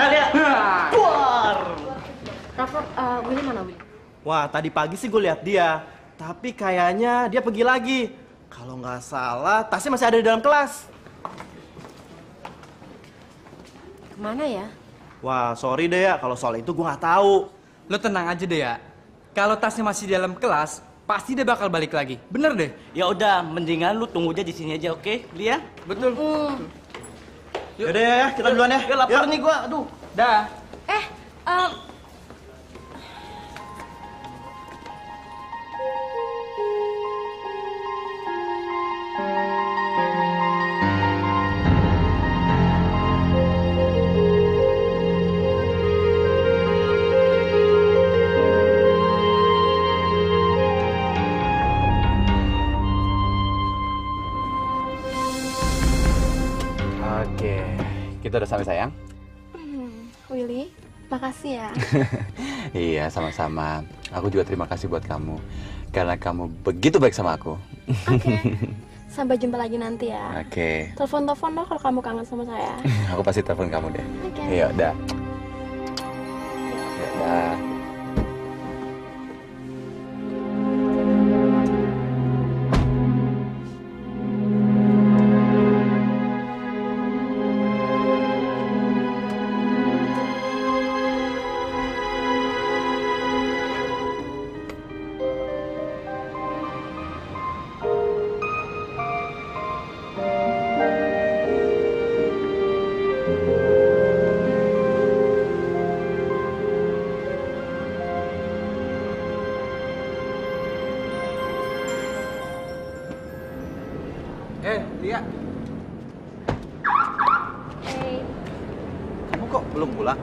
lihat. Keluar. Rafa, Willy mana Willy? Wah, tadi pagi sih gue lihat dia. Tapi kayaknya dia pergi lagi. Kalau nggak salah, tasnya masih ada di dalam kelas. Kemana ya? Wah, sorry deh ya. Kalau soal itu gue nggak tahu. Lo tenang aja deh ya. Kalau tasnya masih di dalam kelas, pasti dia bakal balik lagi. Bener deh. Ya udah, mendingan lu tunggu aja di sini aja, oke? Lia? Betul. Yaudah ya, kita duluan ya. Ya lapar nih gua, aduh. Dah. Oke, kita udah sampai sayang. Willy, makasih ya. Iya, sama-sama. Aku juga terima kasih buat kamu. Karena kamu begitu baik sama aku. Oke, sampai jumpa lagi nanti ya. Oke. Telepon-telepon dong kalau kamu kangen sama saya. Aku pasti telepon kamu deh. Oke. Iya, dah. Ya, dah. Lia. Hey, Kamu kok belum pulang?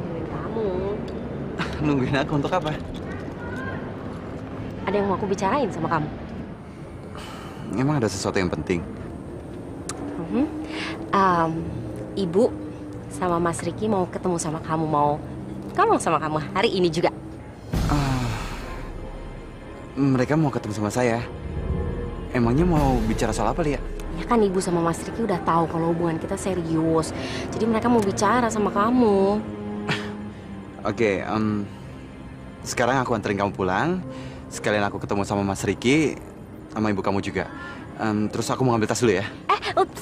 nungguin kamu. Nungguin aku untuk apa? Ada yang mau aku bicarain sama kamu. Emang ada sesuatu yang penting? Ibu sama Mas Riki mau ketemu sama kamu, mau ngomong sama kamu hari ini juga. Mereka mau ketemu sama saya. Emangnya mau bicara soal apa, Lia? Ya kan ibu sama Mas Riki udah tahu kalau hubungan kita serius. Jadi mereka mau bicara sama kamu. Oke, sekarang aku anterin kamu pulang. Sekalian aku ketemu sama Mas Riki, sama ibu kamu juga. Terus aku mau ambil tas dulu ya. Ups.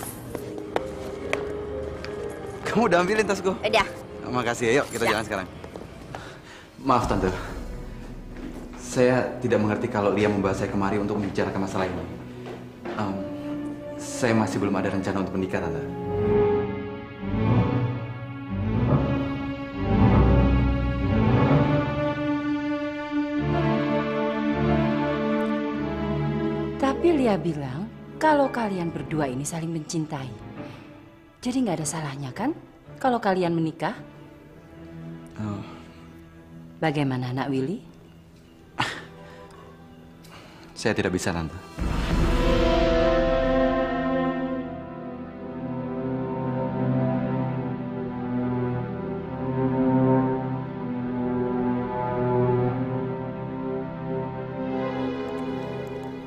Kamu udah ambilin tasku? Udah. Makasih ya, yuk kita jalan sekarang. Maaf Tante, saya tidak mengerti kalau Lia membawa saya kemari untuk membicarakan masalah ini. Saya masih belum ada rencana untuk menikah, Tante. Tapi Lia bilang kalau kalian berdua ini saling mencintai. Jadi nggak ada salahnya kan kalau kalian menikah? Bagaimana Nak Willy? Saya tidak bisa, Tante.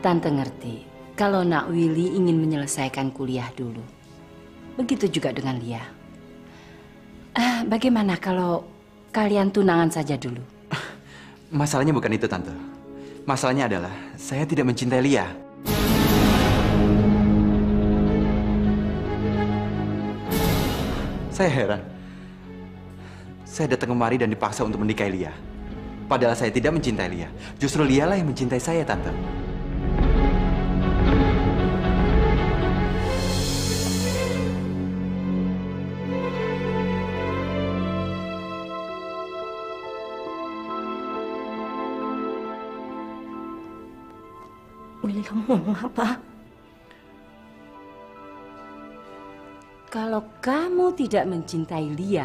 Tante ngerti kalau Nak Willy ingin menyelesaikan kuliah dulu. Begitu juga dengan Lia. Bagaimana kalau kalian tunangan saja dulu? Masalahnya bukan itu, Tante. Masalahnya adalah saya tidak mencintai Lia. Saya heran. Saya datang kemari dan dipaksa untuk menikahi Lia. Padahal saya tidak mencintai Lia. Justru Lia lah yang mencintai saya, Tante. Willy, kamu ngomong apa? Kalau kamu tidak mencintai Lia,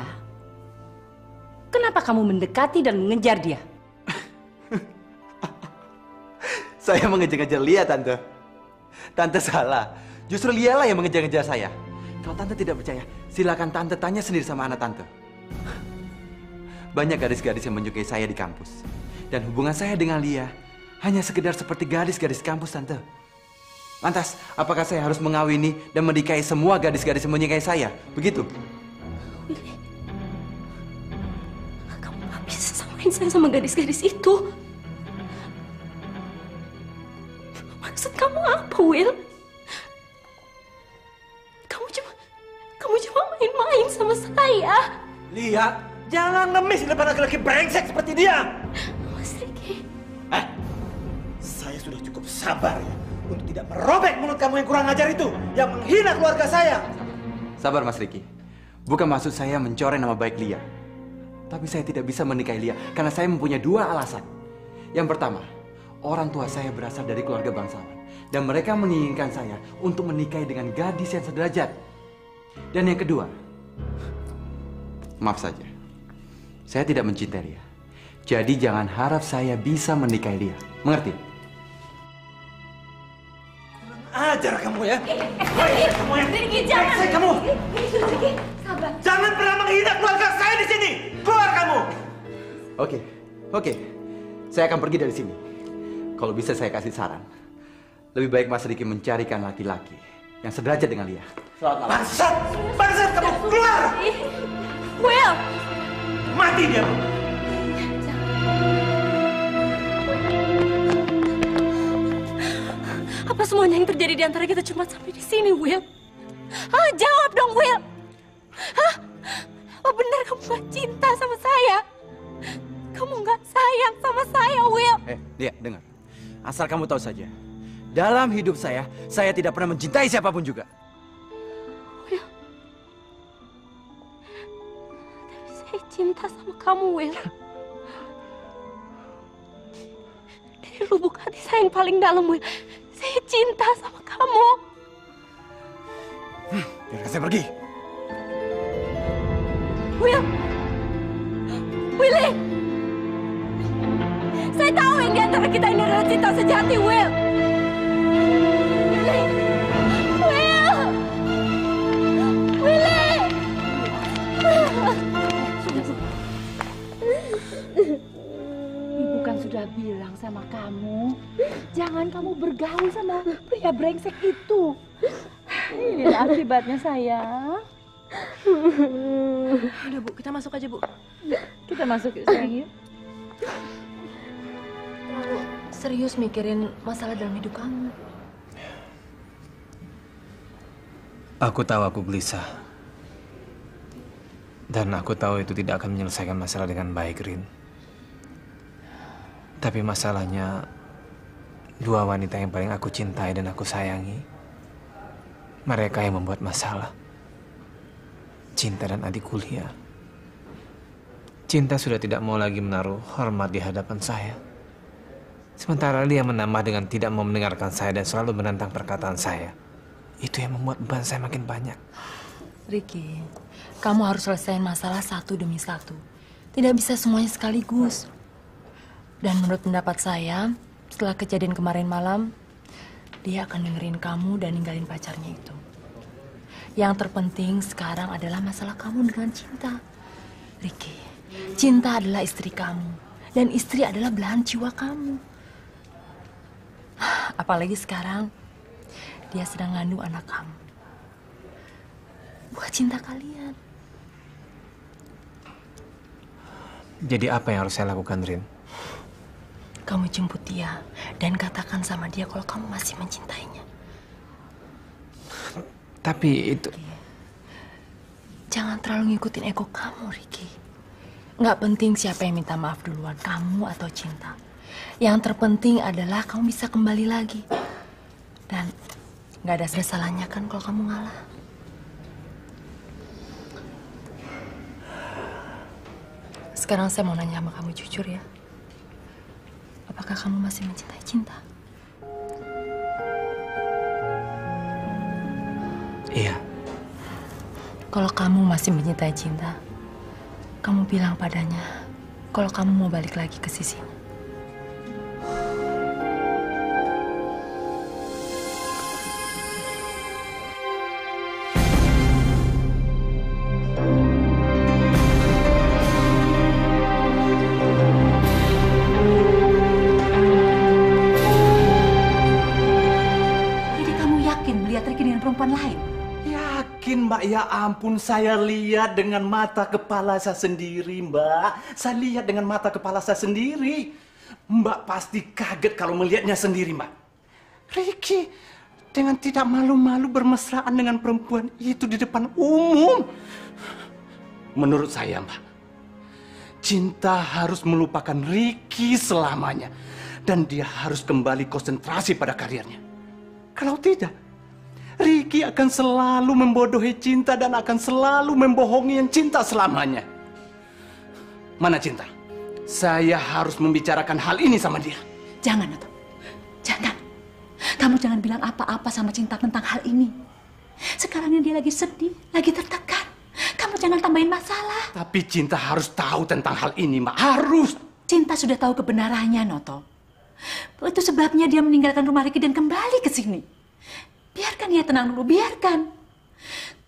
kenapa kamu mendekati dan mengejar dia? Saya mengejar-ngejar Lia, Tante. Tante salah. Justru Lia lah yang mengejar-ngejar saya. Kalau Tante tidak percaya, silakan Tante tanya sendiri sama anak Tante. Banyak gadis-gadis yang menyukai saya di kampus. Dan hubungan saya dengan Lia hanya sekedar seperti gadis-gadis kampus, Tante. Lantas, apakah saya harus mengawini dan menikahi semua gadis-gadis yang menyukai saya? Begitu? Willy, main-main saya sama gadis-gadis itu. Maksud kamu apa, Will? Kamu cuma main-main sama saya. Lia, jangan ngemis di depan laki-laki brengsek seperti dia. Mas Riki. Saya sudah cukup sabar ya untuk tidak merobek mulut kamu yang kurang ajar itu, yang menghina keluarga saya. Sabar Mas Riki. Bukan maksud saya mencoreng nama baik Lia. Tapi saya tidak bisa menikahi Lia karena saya mempunyai dua alasan. Yang pertama, orang tua saya berasal dari keluarga bangsawan. Dan mereka menginginkan saya untuk menikahi dengan gadis yang sederajat. Dan yang kedua, maaf saja, saya tidak mencintai Lia. Jadi jangan harap saya bisa menikahi Lia. Mengerti? Ajar kamu ya. Kamu yang Riki, jangan. brengsek kamu. Riki, sabar. Jangan pernah menghina keluarga saya di sini. Keluar kamu. Oke. Saya akan pergi dari sini. Kalau bisa saya kasih saran. Lebih baik Mas Riki mencarikan laki-laki yang sederajat dengan Lia. Bangsat! Bangsat kamu keluar! Will! Mati dia. Apa semuanya yang terjadi di antara kita cuma sampai di sini, Will? Jawab dong, Will! Apa benar kamu gak cinta sama saya? Kamu gak sayang sama saya, Will? Lia, dengar. Asal kamu tahu saja. Dalam hidup saya tidak pernah mencintai siapapun juga. Will. Tapi saya cinta sama kamu, Will. Dari lubuk hati saya yang paling dalam, Will. Saya cinta sama kamu. Biarkan saya pergi. Will. Willy. Saya tahu yang di antara kita ini adalah cinta sejati, Will. Willy. Will. Willy. Ibu kan sudah bilang sama kamu, jangan kamu bergaul sama pria brengsek itu. Inilah akibatnya, sayang. Udah, Bu, kita masuk aja, Bu. Kita masuk yuk, sayang, yuk. Lalu serius mikirin masalah dalam hidup kamu. Aku tahu aku gelisah. Dan aku tahu itu tidak akan menyelesaikan masalah dengan baik, Rin. Tapi masalahnya, dua wanita yang paling aku cintai dan aku sayangi, mereka yang membuat masalah. Cinta dan adik kuliah. Cinta sudah tidak mau lagi menaruh hormat di hadapan saya. Sementara dia menambah dengan tidak mau mendengarkan saya dan selalu menentang perkataan saya. Itu yang membuat beban saya makin banyak. Riki, kamu harus selesaiin masalah satu demi satu. Tidak bisa semuanya sekaligus. Dan menurut pendapat saya, setelah kejadian kemarin malam, dia akan dengerin kamu dan ninggalin pacarnya itu. Yang terpenting sekarang adalah masalah kamu dengan Cinta. Riki, Cinta adalah istri kamu. Dan istri adalah belahan jiwa kamu. Apalagi sekarang, dia sedang ngandung anak kamu. Buat cinta kalian. Jadi apa yang harus saya lakukan, Rin? Kamu jemput dia dan katakan sama dia kalau kamu masih mencintainya. Tapi itu... Jangan terlalu ngikutin ego kamu, Riki. Nggak penting siapa yang minta maaf duluan, kamu atau Cinta. Yang terpenting adalah kamu bisa kembali lagi. Dan nggak ada salahnya kan kalau kamu ngalah. Sekarang saya mau nanya sama kamu jujur ya. Apakah kamu masih mencintai Cinta? Iya. Kalau kamu masih mencintai Cinta, kamu bilang padanya kalau kamu mau balik lagi ke sisinya. Jadi kamu yakin melihat Riki dengan perempuan lain? Yakin Mbak ya ampun, saya lihat dengan mata kepala saya sendiri, Mbak. Saya lihat dengan mata kepala saya sendiri. Mbak pasti kaget kalau melihatnya sendiri, Mbak. Ricky dengan tidak malu-malu bermesraan dengan perempuan itu di depan umum. Menurut saya, Mbak, Cinta harus melupakan Ricky selamanya. Dan dia harus kembali konsentrasi pada karirnya. Kalau tidak, Ricky akan selalu membodohi Cinta dan akan selalu membohongi yang Cinta selamanya. Mana Cinta? Saya harus membicarakan hal ini sama dia. Jangan, Noto. Jangan. Kamu jangan bilang apa-apa sama Cinta tentang hal ini. Sekarang ini dia lagi sedih, lagi tertekan. Kamu jangan tambahin masalah. Tapi Cinta harus tahu tentang hal ini, Mbak. Harus. Cinta sudah tahu kebenarannya, Noto. Itu sebabnya dia meninggalkan rumah Ricky dan kembali ke sini. Biarkan dia tenang dulu, biarkan.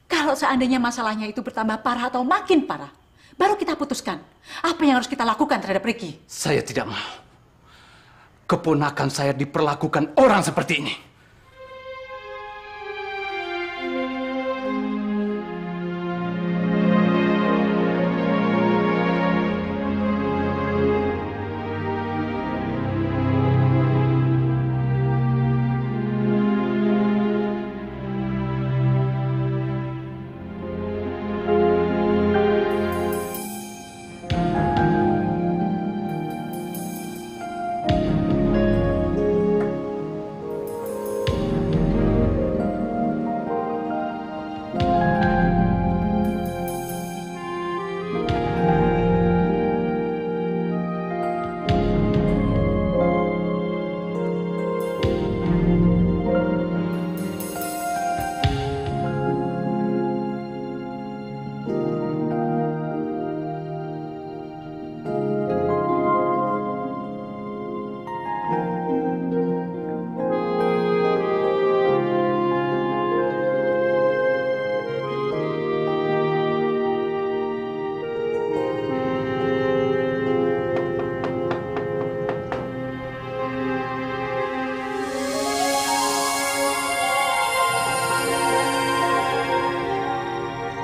Kalau seandainya masalahnya itu bertambah parah atau makin parah, baru kita putuskan apa yang harus kita lakukan terhadap Ricky. Saya tidak mau keponakan saya diperlakukan orang seperti ini.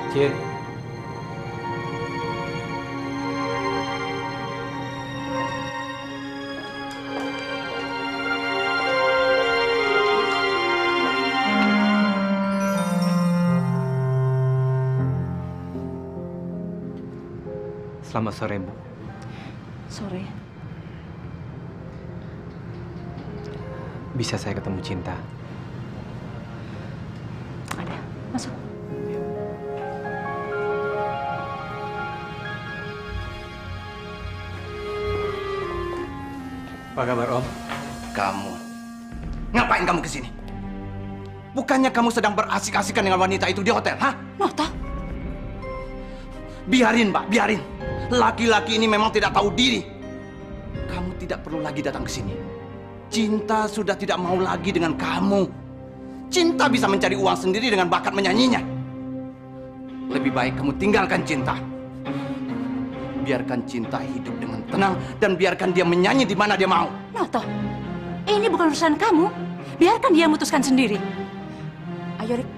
Cin. Selamat sore, Bu. Sore. Bisa saya ketemu Cinta? Ada. Masuk. Apa kabar, Om? Kamu, ngapain kamu ke sini? Bukannya kamu sedang berasik-asikan dengan wanita itu di hotel, ha? Noto. Biarin, Mbak, biarin. Laki-laki ini memang tidak tahu diri. Kamu tidak perlu lagi datang ke sini. Cinta sudah tidak mau lagi dengan kamu. Cinta bisa mencari uang sendiri dengan bakat menyanyinya. Lebih baik kamu tinggalkan Cinta. Biarkan Cinta hidup dengan tenang dan biarkan dia menyanyi di mana dia mau. Noto, ini bukan urusan kamu. Biarkan dia memutuskan sendiri. Ayo, Rick.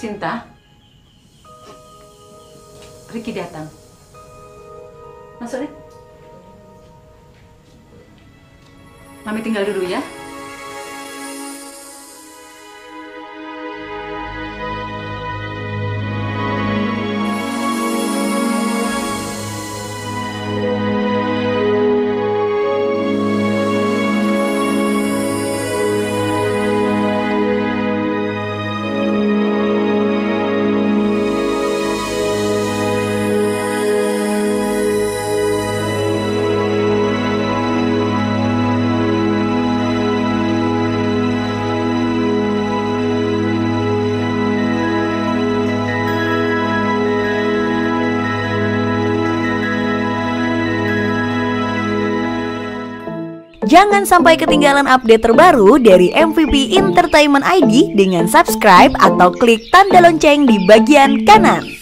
Cinta, Ricky datang. Masuk, Rick. Mami tinggal dulu ya. Jangan sampai ketinggalan update terbaru dari MVP Entertainment ID dengan subscribe atau klik tanda lonceng di bagian kanan.